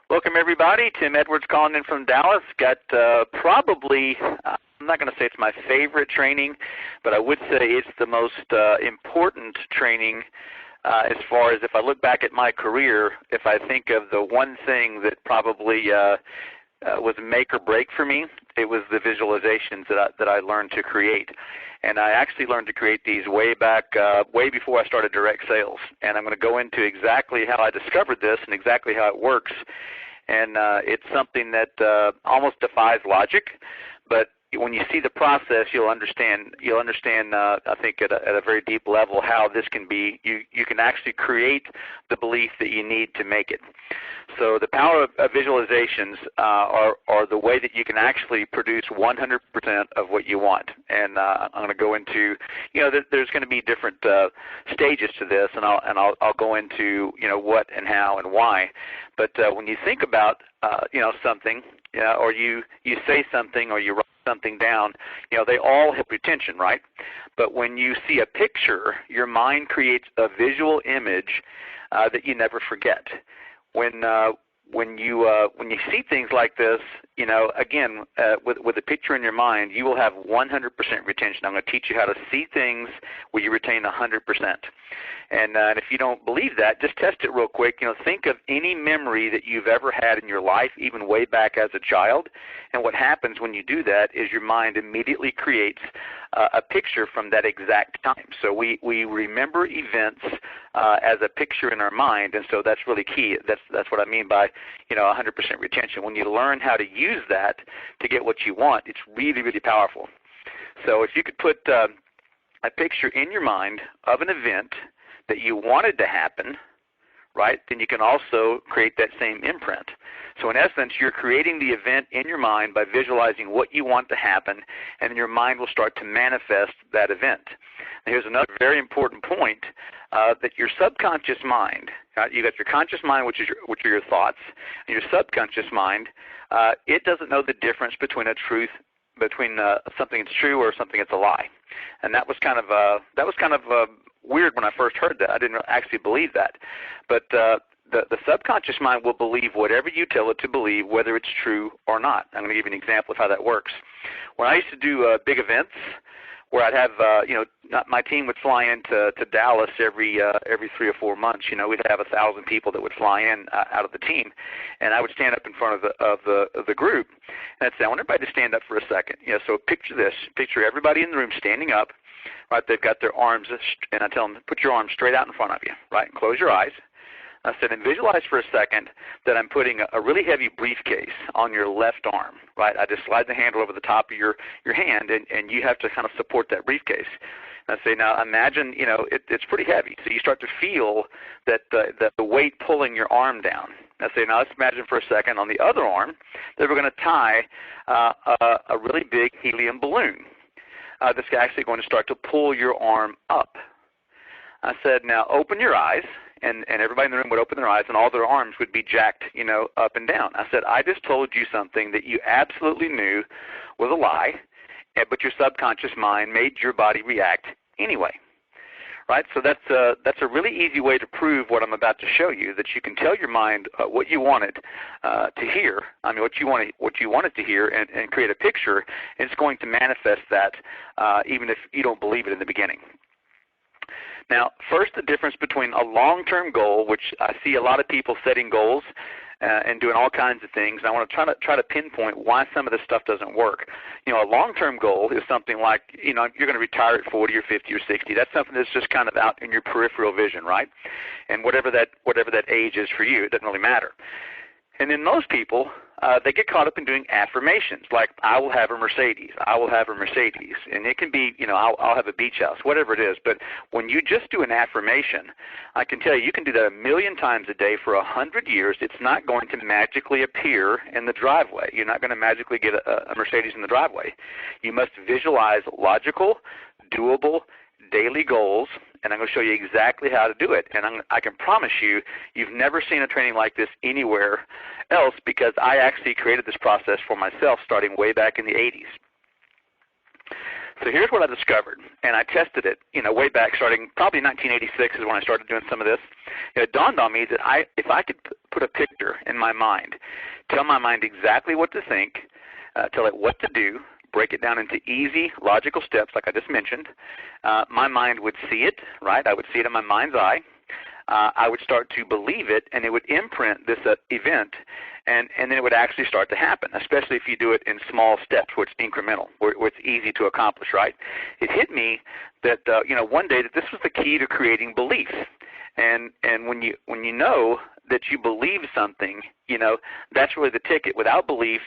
Welcome everybody. Tim Edwards calling in from Dallas. Got probably, I'm not going to say it's my favorite training, but I would say it's the most important training as far as if I look back at my career, if I think of the one thing that probably was make or break for me, it was the visualizations that I learned to create. And I actually learned to create these way back, way before I started direct sales. And I'm going to go into exactly how I discovered this and exactly how it works. And it's something that almost defies logic, but when you see the process, you'll understand. I think at a very deep level how this can be. You can actually create the belief that you need to make it. So the power of visualizations are the way that you can actually produce 100% of what you want. And I'm going to go into, there's going to be different stages to this, and I'll go into what and how and why. But when you think about something, or you say something or you write something down, they all have retention, right? But when you see a picture, your mind creates a visual image that you never forget. When you see things like this, again, with a picture in your mind, you will have 100% retention. I'm going to teach you how to see things where you retain 100%. And if you don't believe that, just test it real quick. Think of any memory that you've ever had in your life, even way back as a child. And what happens when you do that is your mind immediately creates a picture from that exact time. So we remember events as a picture in our mind, and so that's really key. That's what I mean by 100% retention. When you learn how to use that to get what you want, it's really, really powerful. So if you could put a picture in your mind of an event that you wanted to happen, right, then you can also create that same imprint. So in essence, you're creating the event in your mind by visualizing what you want to happen, and then your mind will start to manifest that event. Now, here's another very important point, that your subconscious mind, you got your conscious mind, which are your thoughts, and your subconscious mind, it doesn't know the difference between something that's true or something that's a lie. And that was kind of weird when I first heard that. I didn't actually believe that. But the subconscious mind will believe whatever you tell it to believe, whether it's true or not. I'm going to give you an example of how that works. When I used to do big events where I'd have, my team would fly into Dallas every 3 or 4 months. We'd have 1,000 people that would fly in out of the team, and I would stand up in front of the group, and I'd say, I want everybody to stand up for a second. So picture this. Picture everybody in the room standing up. Right, they've got their arms, and I tell them, put your arms straight out in front of you, right, and close your eyes. I said, and visualize for a second that I'm putting a really heavy briefcase on your left arm, right? I just slide the handle over the top of your hand, and you have to kind of support that briefcase. And I say, now imagine, it's pretty heavy. So you start to feel that the weight pulling your arm down. I say, now let's imagine for a second on the other arm that we're going to tie a really big helium balloon. That's actually going to start to pull your arm up. I said, now open your eyes, and everybody in the room would open their eyes, and all their arms would be jacked, up and down. I said, I just told you something that you absolutely knew was a lie, but your subconscious mind made your body react anyway. Right? So that's a really easy way to prove what I'm about to show you, that you can tell your mind what you want it to hear. I mean, what you want it to hear, and create a picture, and it's going to manifest that even if you don't believe it in the beginning. Now, first, the difference between a long-term goal, which I see a lot of people setting goals and doing all kinds of things. And I want to try to pinpoint why some of this stuff doesn't work. A long-term goal is something like, you're going to retire at 40 or 50 or 60. That's something that's just kind of out in your peripheral vision, right? And whatever that age is for you, it doesn't really matter. And then most people, they get caught up in doing affirmations, like I will have a Mercedes, I will have a Mercedes. And it can be, I'll have a beach house, whatever it is. But when you just do an affirmation, I can tell you can do that 1,000,000 times a day for 100 years. It's not going to magically appear in the driveway. You're not going to magically get a Mercedes in the driveway. You must visualize logical, doable, daily goals, and I'm going to show you exactly how to do it. And I can promise you, you've never seen a training like this anywhere else, because I actually created this process for myself starting way back in the 80s. So here's what I discovered, and I tested it, way back starting probably 1986 is when I started doing some of this. It dawned on me that if I could put a picture in my mind, tell my mind exactly what to think, tell it what to do, break it down into easy, logical steps like I just mentioned, my mind would see it, right? I would see it in my mind's eye. I would start to believe it, and it would imprint this event, and then it would actually start to happen, especially if you do it in small steps where it's incremental, where it's easy to accomplish, right? It hit me that, one day that this was the key to creating belief. And when you know that you believe something, that's really the ticket. Without belief,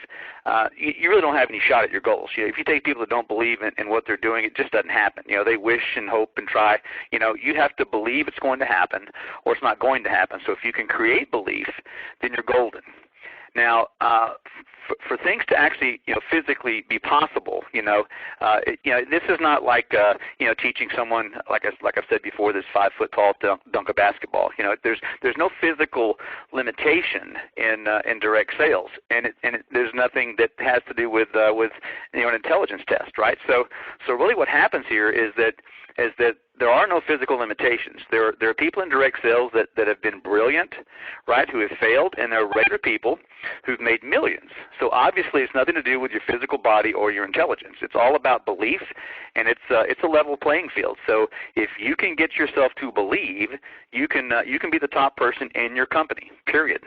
you really don't have any shot at your goals. If you take people that don't believe in what they're doing, it just doesn't happen. They wish and hope and try. You have to believe it's going to happen or it's not going to happen. So if you can create belief, then you're golden. Now, for things to actually, physically be possible, this is not like, teaching someone, like I've said before, this 5-foot-tall dunk a basketball. There's no physical limitation in direct sales, and there's nothing that has to do with an intelligence test, right? So really, what happens here is that there are no physical limitations. There are people in direct sales that have been brilliant, right, who have failed, and there are regular people who've made millions. So obviously it's nothing to do with your physical body or your intelligence. It's all about belief, and it's a level playing field. So if you can get yourself to believe, you can be the top person in your company, period.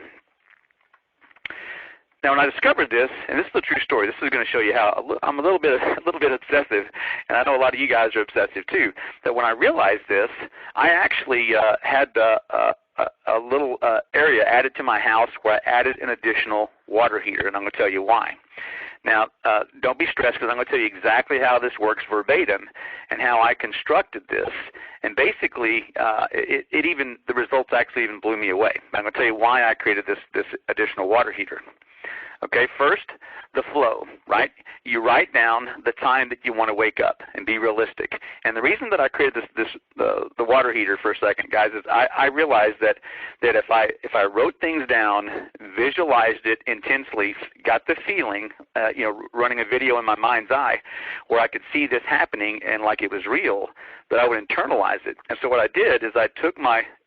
Now, when I discovered this, and this is a true story, this is going to show you how I'm a little bit obsessive, and I know a lot of you guys are obsessive too. That when I realized this, I actually had a little area added to my house where I added an additional water heater, and I'm going to tell you why. Now, don't be stressed, because I'm going to tell you exactly how this works verbatim and how I constructed this. And basically, the results actually even blew me away. I'm going to tell you why I created this additional water heater. Okay, first, the flow, right? You write down the time that you want to wake up and be realistic. And the reason that I created the water heater for a second, guys, is I realized that if I wrote things down, visualized it intensely, got the feeling, running a video in my mind's eye where I could see this happening and like it was real, that I would internalize it. And so what I did is I took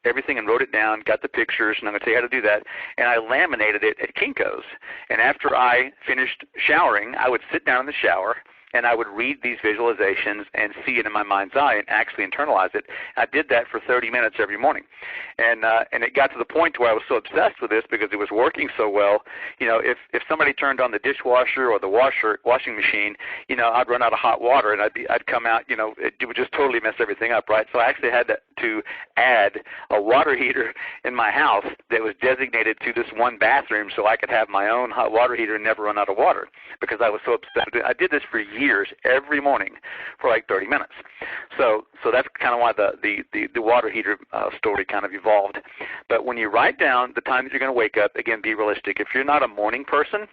everything and wrote it down, got the pictures, and I'm going to tell you how to do that, and I laminated it at Kinko's. And after I finished showering, I would sit down in the shower, and I would read these visualizations and see it in my mind's eye and actually internalize it. I did that for 30 minutes every morning. And it got to the point where I was so obsessed with this because it was working so well. If somebody turned on the dishwasher or the washing machine, I'd run out of hot water and I'd come out, it would just totally mess everything up, right? So I actually had to add a water heater in my house that was designated to this one bathroom so I could have my own hot water heater and never run out of water because I was so obsessed. I did this for years, every morning for like 30 minutes. So that's kind of why the water heater story kind of evolved. But when you write down the time that you're going to wake up, again, be realistic. If you're not a morning person,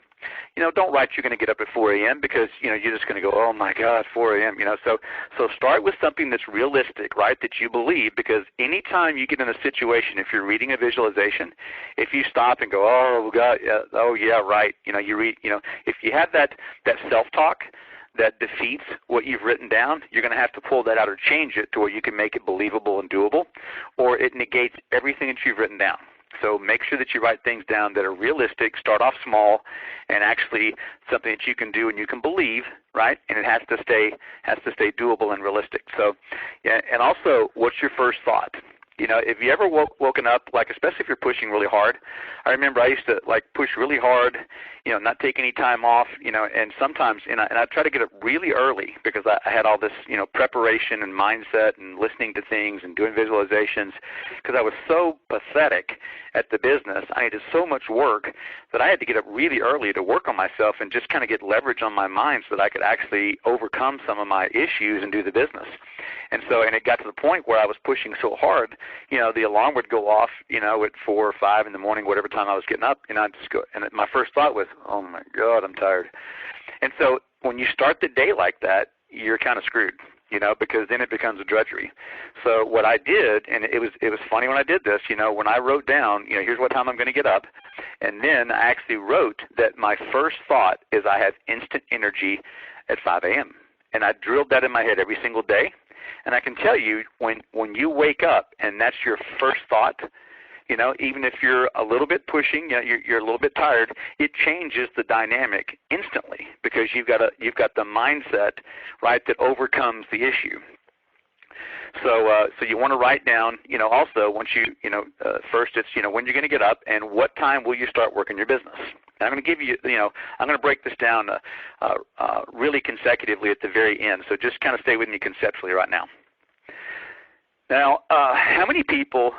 don't write you're going to get up at 4 a.m. because, you're just going to go, oh my God, 4 a.m. So start with something that's realistic, right, that you believe, because anytime you get in a situation, if you're reading a visualization, if you stop and go, oh God, oh yeah, right, you read, if you have that self-talk that defeats what you've written down, you're going to have to pull that out or change it to where you can make it believable and doable, or it negates everything that you've written down. So make sure that you write things down that are realistic, start off small, and actually something that you can do and you can believe, right? And it has to stay doable and realistic. So, yeah, and also, what's your first thought? If you ever woken up, like especially if you're pushing really hard, I remember I used to like push really hard, not take any time off, and sometimes, and I try to get up really early because I had all this, preparation and mindset and listening to things and doing visualizations because I was so pathetic at the business. I needed so much work that I had to get up really early to work on myself and just kind of get leverage on my mind so that I could actually overcome some of my issues and do the business. And it got to the point where I was pushing so hard, the alarm would go off, at 4 or 5 in the morning, whatever time I was getting up, and I'd just go, and my first thought was, oh my God, I'm tired. And so when you start the day like that, you're kind of screwed, because then it becomes a drudgery. So what I did, and it was funny when I did this, when I wrote down, here's what time I'm going to get up, and then I actually wrote that my first thought is I have instant energy at 5 a.m. And I drilled that in my head every single day. And I can tell you, when you wake up and that's your first thought, even if you're a little bit pushing, you're a little bit tired, it changes the dynamic instantly because you've got the mindset, right, that overcomes the issue. So you want to write down, also once first it's, when you're going to get up and what time will you start working your business. And I'm going to give you, I'm going to break this down really consecutively at the very end. So just kind of stay with me conceptually right now. Now, how many people,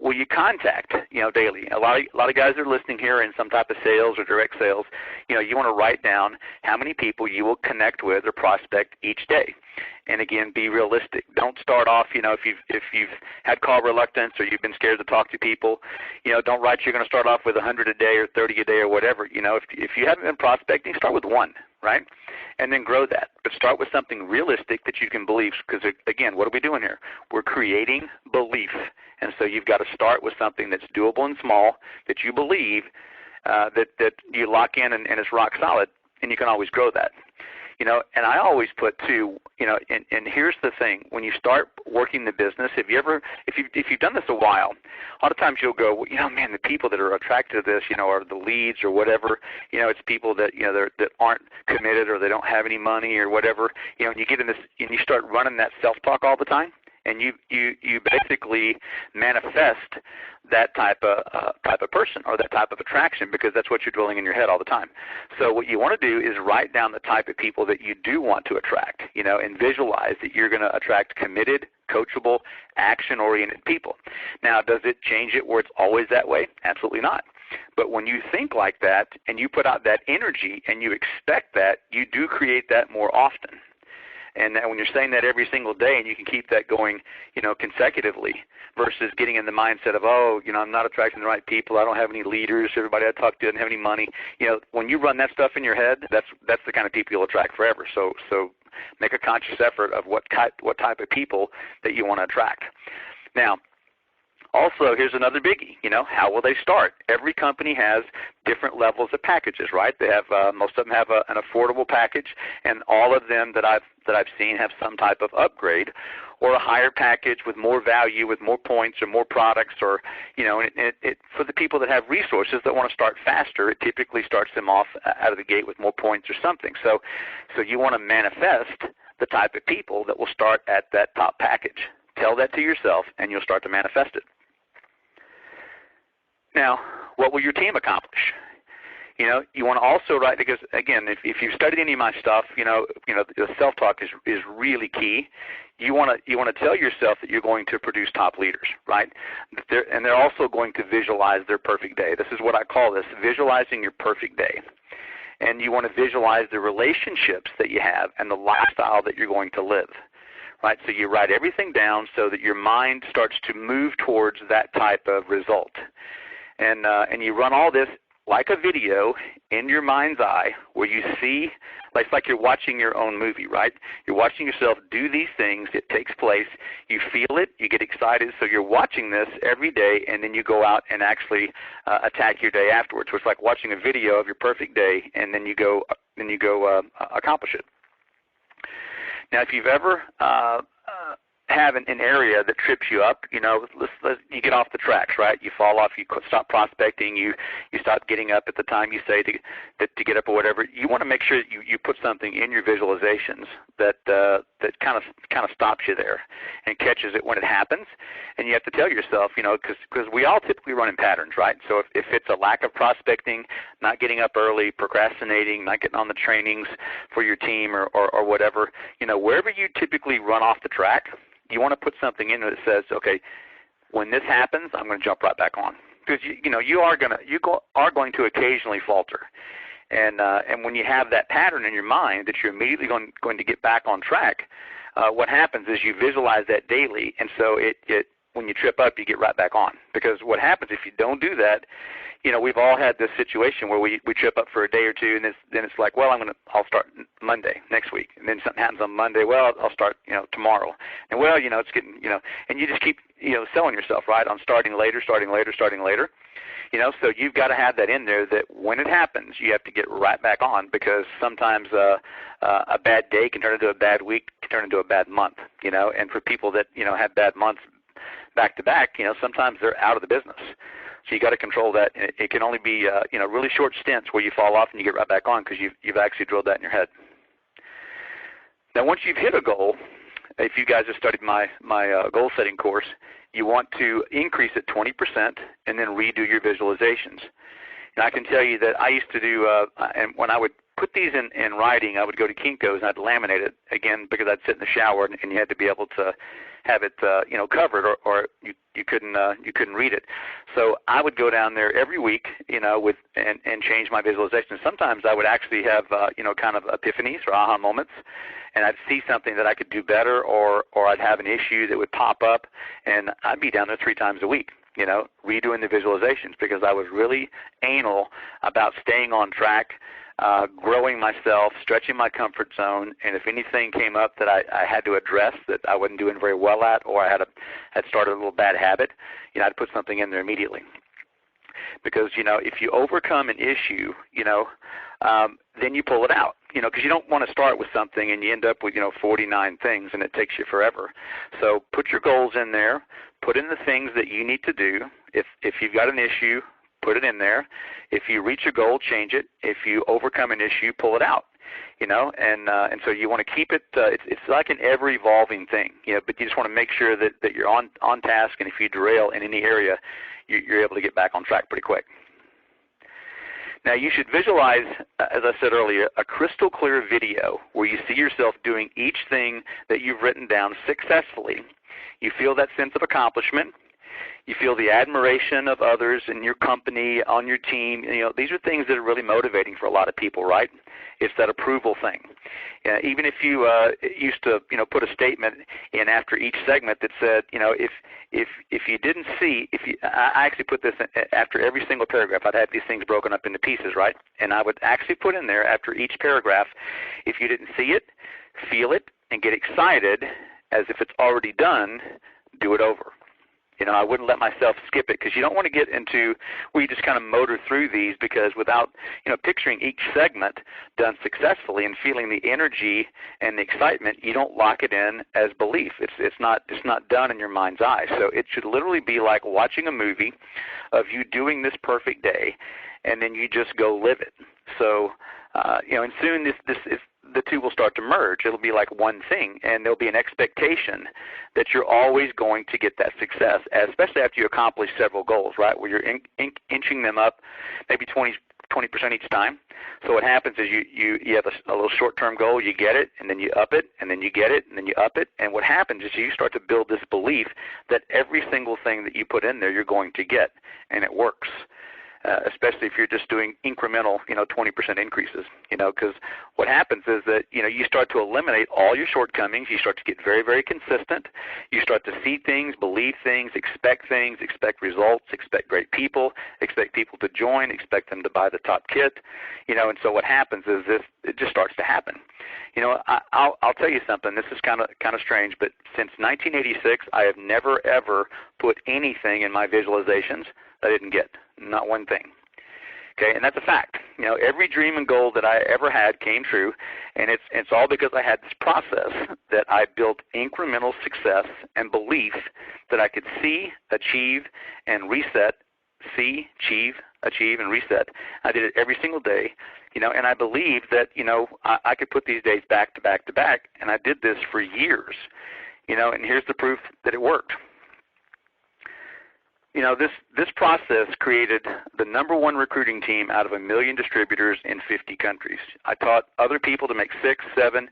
will you contact, daily? A lot of guys are listening here in some type of sales or direct sales. You want to write down how many people you will connect with or prospect each day. And again, be realistic. Don't start off, if you've had call reluctance or you've been scared to talk to people, don't write you're going to start off with 100 a day or 30 a day or whatever. If you haven't been prospecting, start with one, right? And then grow that. But start with something realistic that you can believe because, again, what are we doing here? We're creating belief. And so you've got to start with something that's doable and small that you believe that you lock in and it's rock solid, and you can always grow that. And I always put too, and here's the thing: when you start working the business, if you've done this a while, a lot of times you'll go, well, man, the people that are attracted to this, are the leads or whatever. It's people that that aren't committed or they don't have any money or whatever. And you get in this and you start running that self-talk all the time, and you basically manifest that type of person or that type of attraction because that's what you're dwelling in your head all the time. So what you want to do is write down the type of people that you do want to attract, and visualize that you're going to attract committed, coachable, action-oriented people. Now, does it change it where it's always that way? Absolutely not. But when you think like that and you put out that energy and you expect that, you do create that more often. And when you're saying that every single day and you can keep that going, consecutively versus getting in the mindset of, I'm not attracting the right people, I don't have any leaders, everybody I talk to doesn't have any money. When you run that stuff in your head, that's the kind of people you'll attract forever. So make a conscious effort of what type of people that you want to attract. Now, also, here's another biggie. How will they start? Every company has different levels of packages, right? They have most of them have an affordable package, and all of them that I've seen have some type of upgrade or a higher package with more value, with more points or more products, or for the people that have resources that want to start faster, it typically starts them off out of the gate with more points or something. So you want to manifest the type of people that will start at that top package. Tell that to yourself, and you'll start to manifest it. Now, what will your team accomplish? You want to also write, because again, if you've studied any of my stuff, the self-talk is really key. You want to tell yourself that you're going to produce top leaders, right? And they're also going to visualize their perfect day. This is what I call this, visualizing your perfect day. And you want to visualize the relationships that you have and the lifestyle that you're going to live. Right, so you write everything down so that your mind starts to move towards that type of result. And you run all this like a video in your mind's eye where you see, it's like you're watching your own movie, right? You're watching yourself do these things. It takes place. You feel it. You get excited. So you're watching this every day, and then you go out and actually attack your day afterwards. So it's like watching a video of your perfect day, and then you go accomplish it. Now, if you've ever have an area that trips you up, you get off the tracks, right? You fall off, you stop prospecting, you stop getting up at the time you say to get up or whatever. You want to make sure that you put something in your visualizations that kind of stops you there and catches it when it happens. And you have to tell yourself, because we all typically run in patterns, right? So if it's a lack of prospecting, not getting up early, procrastinating, not getting on the trainings for your team or whatever, wherever you typically run off the track, you want to put something in that says, okay, when this happens, I'm going to jump right back on, because you are going to occasionally falter, and when you have that pattern in your mind that you're immediately going to get back on track, what happens is you visualize that daily, and so it when you trip up, you get right back on. Because what happens if you don't do that, we've all had this situation where we trip up for a day or two, and then it's like, well, I'll start Monday next week, and then something happens on Monday. Well, I'll start tomorrow, and well, it's getting and you just keep selling yourself, right, on starting later. So you've got to have that in there that when it happens, you have to get right back on, because sometimes a bad day can turn into a bad week, can turn into a bad month, and for people that, have bad months back to back, sometimes they're out of the business. So you got to control that. And it can only be, really short stints where you fall off and you get right back on because you've actually drilled that in your head. Now, once you've hit a goal, if you guys have studied my goal setting course, you want to increase it 20% and then redo your visualizations. And I can tell you that I used to do, and when I would put these in writing, I would go to Kinko's and I'd laminate it, again, because I'd sit in the shower and you had to be able to have it, covered, or you couldn't read it. So I would go down there every week, and change my visualization. Sometimes I would actually have, kind of epiphanies or aha moments, and I'd see something that I could do better, or I'd have an issue that would pop up, and I'd be down there 3 times a week, redoing the visualizations, because I was really anal about staying on track, growing myself, stretching my comfort zone, and if anything came up that I had to address that I wasn't doing very well at, or I had started a little bad habit, I'd put something in there immediately. Because, if you overcome an issue, then you pull it out, because you don't want to start with something and you end up with, 49 things and it takes you forever. So put your goals in there, put in the things that you need to do. If you've got an issue, put it in there. If you reach a goal, change it. If you overcome an issue, pull it out. And so you want to keep it. It's like an ever-evolving thing. But you just want to make sure that you're on task. And if you derail in any area, you're able to get back on track pretty quick. Now you should visualize, as I said earlier, a crystal clear video where you see yourself doing each thing that you've written down successfully. You feel that sense of accomplishment. You feel the admiration of others in your company, on your team. These are things that are really motivating for a lot of people, right? It's that approval thing. Even if you used to, put a statement in after each segment that said, if you didn't see, I actually put this in, after every single paragraph. I'd have these things broken up into pieces, right? And I would actually put in there after each paragraph, if you didn't see it, feel it, and get excited as if it's already done, do it over. I wouldn't let myself skip it, because you don't want to get into where you just kind of motor through these, because without, picturing each segment done successfully and feeling the energy and the excitement, you don't lock it in as belief. It's not done in your mind's eye. So it should literally be like watching a movie of you doing this perfect day, and then you just go live it. So, and soon the two will start to merge. It'll be like one thing, and there'll be an expectation that you're always going to get that success, especially after you accomplish several goals, right, where you're inching them up maybe 20% each time. So what happens is you have a little short-term goal, you get it, and then you up it, and then you get it, and then you up it. And what happens is you start to build this belief that every single thing that you put in there you're going to get, and it works. Especially if you're just doing incremental, 20% increases, because what happens is that, you start to eliminate all your shortcomings. You start to get very, very consistent. You start to see things, believe things, expect results, expect great people, expect people to join, expect them to buy the top kit, and so what happens is it just starts to happen. I'll tell you something. This is kind of strange, but since 1986, I have never, ever put anything in my visualizations that I didn't get. Not one thing. Okay, and that's a fact. Every dream and goal that I ever had came true, and it's all because I had this process that I built incremental success and belief that I could see, achieve, and reset. See, achieve, and reset. I did it every single day, and I believed that, I could put these days back to back to back, and I did this for years, and here's the proof that it worked. This process created the #1 recruiting team out of 1 million distributors in 50 countries. I taught other people to make 6, 7,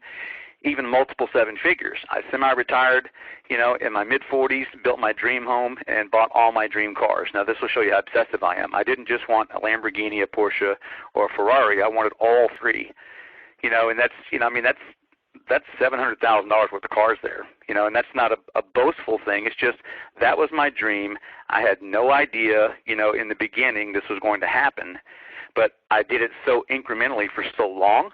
even multiple 7 figures. I semi-retired, in my mid-40s, built my dream home, and bought all my dream cars. Now, this will show you how obsessive I am. I didn't just want a Lamborghini, a Porsche, or a Ferrari. I wanted all 3. And that's $700,000 worth of cars there, and that's not a boastful thing. It's just that was my dream. I had no idea, in the beginning this was going to happen, but I did it so incrementally for so long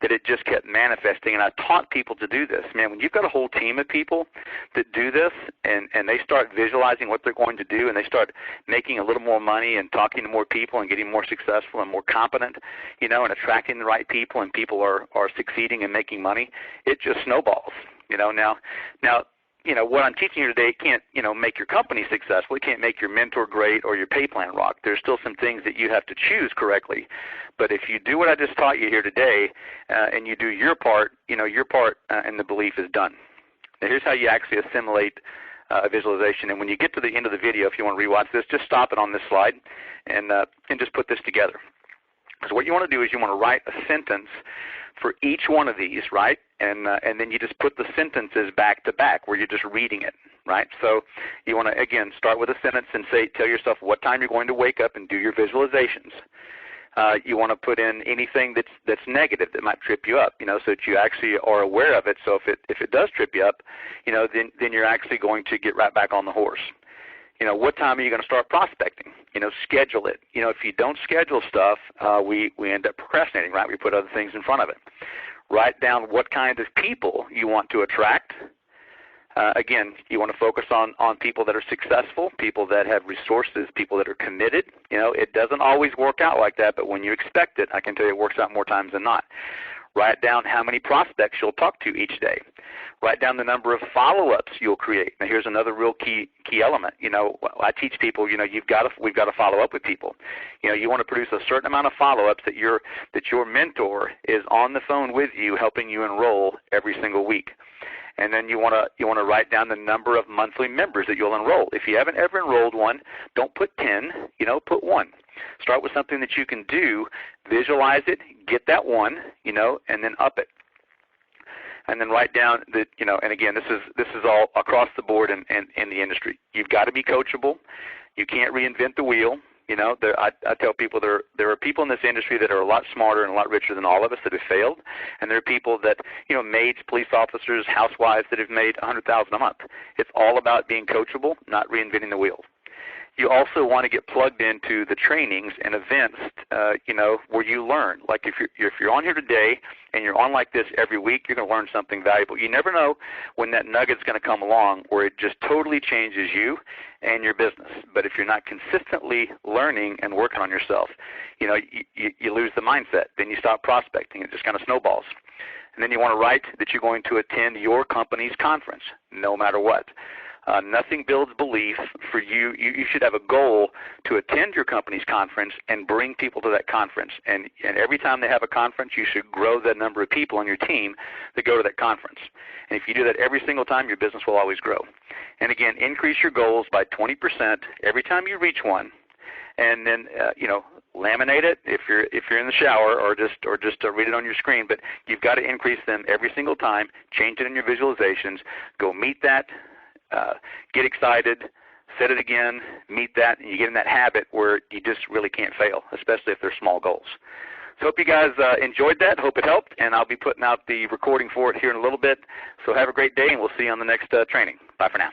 that it just kept manifesting. And I taught people to do this. Man, when you've got a whole team of people that do this and they start visualizing what they're going to do and they start making a little more money and talking to more people and getting more successful and more competent, and attracting the right people, and people are succeeding and making money, it just snowballs. Now, what I'm teaching you today can't, make your company successful. It can't make your mentor great or your pay plan rock. There's still some things that you have to choose correctly. But if you do what I just taught you here today and you do your part, your part and the belief is done. Now, here's how you actually assimilate a visualization. And when you get to the end of the video, if you want to rewatch this, just stop it on this slide and just put this together. Because what you want to do is you want to write a sentence for each one of these, right? And then you just put the sentences back to back where you're just reading it, right? So you want to, again, start with a sentence and tell yourself what time you're going to wake up and do your visualizations. You want to put in anything that's negative that might trip you up, so that you actually are aware of it. So if it does trip you up, then you're actually going to get right back on the horse. What time are you going to start prospecting? Schedule it. If you don't schedule stuff, we end up procrastinating, right? We put other things in front of it. Write down what kind of people you want to attract. Again, you want to focus on people that are successful, people that have resources, people that are committed. It doesn't always work out like that, but when you expect it, I can tell you it works out more times than not. Write down how many prospects you'll talk to each day. Write down the number of follow-ups you'll create. Now, here's another real key element. I teach people, we've got to follow up with people. You want to produce a certain amount of follow-ups that your mentor is on the phone with you, helping you enroll every single week. And then you want to write down the number of monthly members that you'll enroll. If you haven't ever enrolled one, don't put 10. Put 1. Start with something that you can do. Visualize it. Get that 1. And then up it. And then write down that, and again, this is all across the board in the industry. You've got to be coachable. You can't reinvent the wheel. I tell people there are people in this industry that are a lot smarter and a lot richer than all of us that have failed, and there are people that, maids, police officers, housewives that have made $100,000 a month. It's all about being coachable, not reinventing the wheel. You also want to get plugged into the trainings and events, where you learn. Like if you're on here today and you're on like this every week, you're going to learn something valuable. You never know when that nugget's going to come along where it just totally changes you and your business. But if you're not consistently learning and working on yourself, you lose the mindset. Then you stop prospecting. It just kind of snowballs. And then you want to write that you're going to attend your company's conference, no matter what. Nothing builds belief for you. You should have a goal to attend your company's conference and bring people to that conference. And every time they have a conference, you should grow the number of people on your team that go to that conference. And if you do that every single time, your business will always grow. And again, increase your goals by 20% every time you reach one. And then, laminate it if you're in the shower, or just read it on your screen. But you've got to increase them every single time. Change it in your visualizations. Go meet that. Get excited, set it again, meet that, and you get in that habit where you just really can't fail, especially if they're small goals. So hope you guys enjoyed that. Hope it helped, and I'll be putting out the recording for it here in a little bit. So have a great day, and we'll see you on the next training. Bye for now.